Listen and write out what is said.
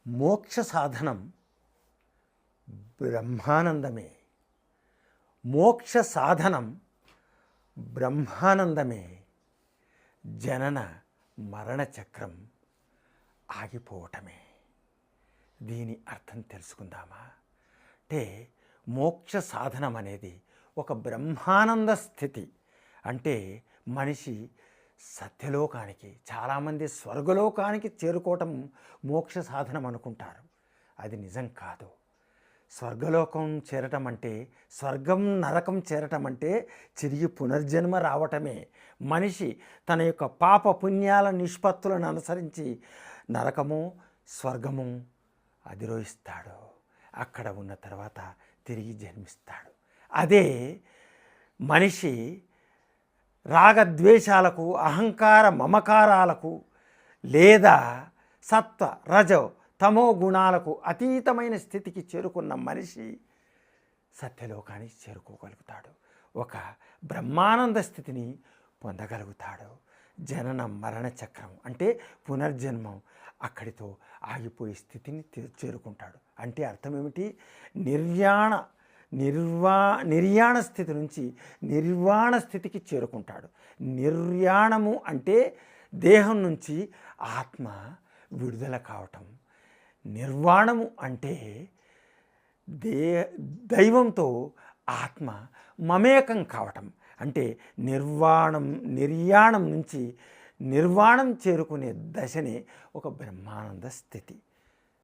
మోక్ష సాధనం బ్రహ్మానందమే. మోక్ష సాధనం బ్రహ్మానందమే. జనన మరణ చక్రం ఆగిపోవటమే. దీని అర్థం తెలుసుకుందామా? అంటే మోక్ష సాధనం అనేది ఒక బ్రహ్మానంద స్థితి. అంటే మనిషి సత్యలోకానికి, చాలామంది స్వర్గలోకానికి చేరుకోవటం మోక్ష సాధనం అనుకుంటారు. అది నిజం కాదు. స్వర్గలోకం చేరటం అంటే, స్వర్గం నరకం చేరటం అంటే తిరిగి పునర్జన్మ రావటమే. మనిషి తన యొక్క పాప పుణ్యాల నిష్పత్తులను అనుసరించి నరకము స్వర్గము అధిరోహిస్తాడు. అక్కడ ఉన్న తర్వాత తిరిగి జన్మిస్తాడు. అదే మనిషి రాగద్వేషాలకు, అహంకార మమకారాలకు లేదా సత్వ రజో తమో గుణాలకు అతీతమైన స్థితికి చేరుకున్న మనిషి సత్యలోకానికి చేరుకోగలుగుతాడు. ఒక బ్రహ్మానంద స్థితిని పొందగలుగుతాడు. జనన మరణ చక్రం అంటే పునర్జన్మం అక్కడితో ఆగిపోయే స్థితిని చేరుకుంటాడు. అంటే అర్థం ఏమిటి? నిర్యాణ స్థితి నుంచి నిర్వాణ స్థితికి చేరుకుంటాడు. నిర్యాణము అంటే దేహం నుంచి ఆత్మ విడుదల కావటం. నిర్వాణము అంటే దైవంతో ఆత్మ మమేకం కావటం. అంటే నిర్యాణం నుంచి నిర్వాణం చేరుకునే దశనే ఒక బ్రహ్మానంద స్థితి.